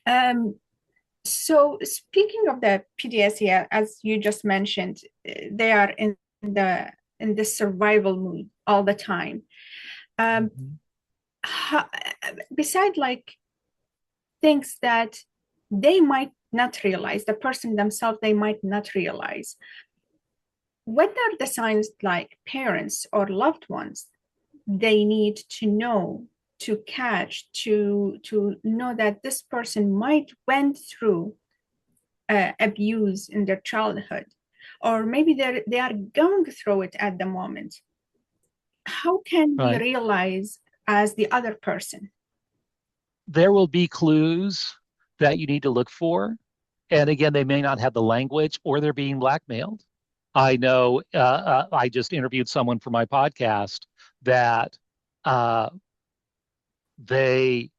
Um, so speaking of the PTSD, as you just mentioned, they are the in the survival mood all the time. Um, Mhm. how, beside like things that they might not realize, the person themselves, they might not realize. What are the signs like parents or loved ones they need to know to catch to know that this person might went through abuse in their childhood, or maybe they are going through it at the moment? How can we Right. realize as the other person? There will be clues that you need to look for. And again, they may not have the language or they're being blackmailed. I know I just interviewed someone for my podcast that uh, they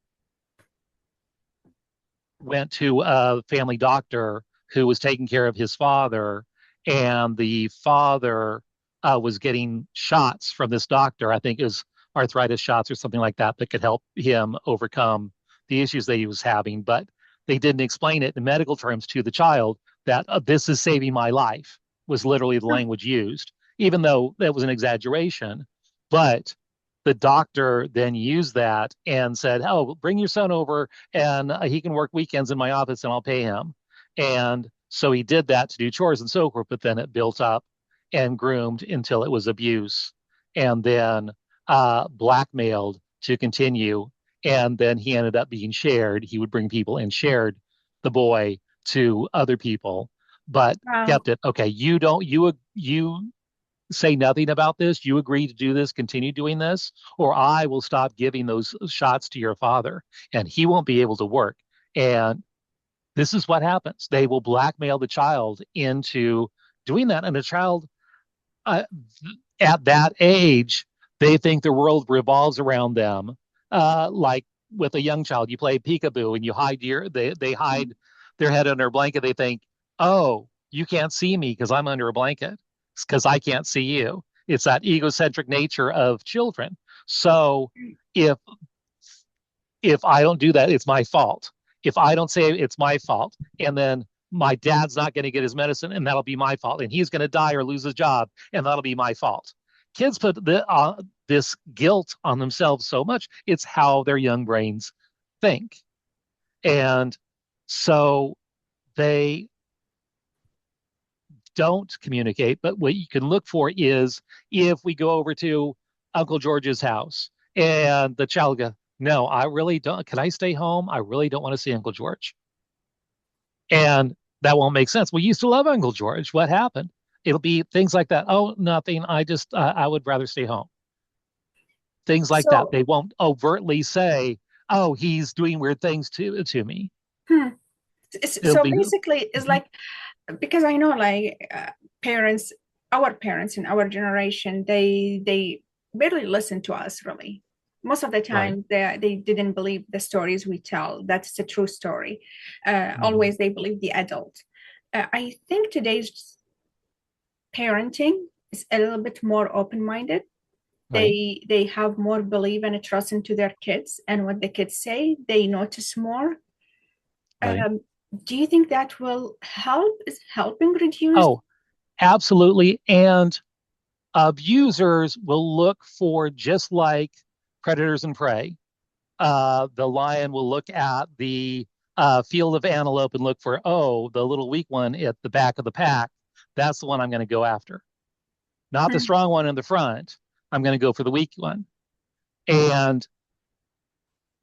went to a family doctor who was taking care of his father, and the father was getting shots from this doctor. I think it was arthritis shots or something like that that could help him overcome the issues that he was having. But they didn't explain it in medical terms to the child that this is saving my life was literally the Oh, language used, even though that was an exaggeration. But the doctor then used that and said, "Oh, bring your son over and he can work weekends in my office and I'll pay him." And so he did that to do chores and so forth, but then it built up and groomed until it was abuse and then blackmailed to continue. And then he ended up being shared. He would bring people and shared the boy to other people, but wow. kept it. Okay, you say nothing about this. You agree to do this, continue doing this, or I will stop giving those shots to your father and he won't be able to work. And this is what happens. They will blackmail the child into doing that. And the child, uh, at that age, they think the world revolves around them. Like with a young child, you play peekaboo and you hide they hide their head under a blanket. They think, oh, you can't see me because I'm under a blanket because I can't see you. It's that egocentric nature of children. So if if I don't do that, it's my fault. If I don't say it, it's my fault. And then my dad's not going to get his medicine, and that'll be my fault. And he's going to die or lose his job, and that'll be my fault. Kids put this guilt on themselves so much. It's how their young brains think. And so they don't communicate. But what you can look for is if we go over to Uncle George's house and the child goes, no, I really don't. Can I stay home? I really don't want to see Uncle George. And that won't make sense. We used to love Uncle George. What happened? It'll be things like that. Oh, nothing. I would rather stay home. Things like that. So They won't overtly say, oh, he's doing weird things to me. hmm. It'll So be, basically it's mhm, like, because I know like parents, our parents in our generation, they barely listen to us really. Most of the right. time, they didn't believe the stories we tell. That's a true story. Mhm, Always they believe the adult. I think today's parenting is a little bit more open-minded. right. They have more belief and trust into their kids and what the kids say. They notice more. Right. Um, do you think that will help? Is helping reduce? Oh, absolutely. And abusers will look for just like predators and prey. The lion will look at the field of antelope and look for, oh, the little weak one at the back of the pack. That's the one I'm going to go after. Not the Hmm. strong one in the front. I'm going to go for the weak one. And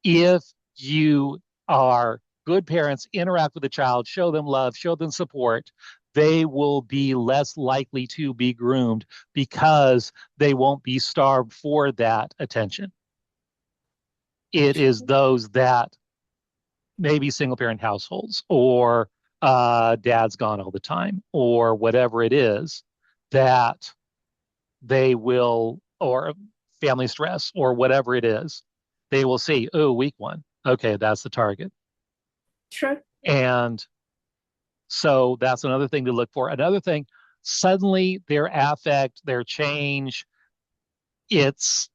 if you are good parents, interact with the child, show them love, show them support, they will be less likely to be groomed because they won't be starved for that attention. It is those that maybe single parent households or dad's gone all the time or whatever it is that they will, or family stress or whatever it is, they will see, oh, weak one. Okay, that's the target. True. And so that's another thing to look for. Another thing, suddenly their affect, their change, it's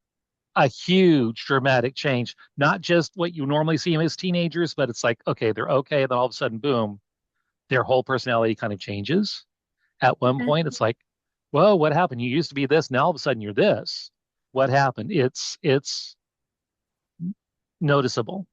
a huge dramatic change, not just what you normally see them as teenagers, but it's like, okay, they're okay. Then all of a sudden, boom, their whole personality kind of changes. At one Mhm. point, it's like, whoa, what happened? You used to be this. Now all of a sudden you're this. What happened? It's noticeable.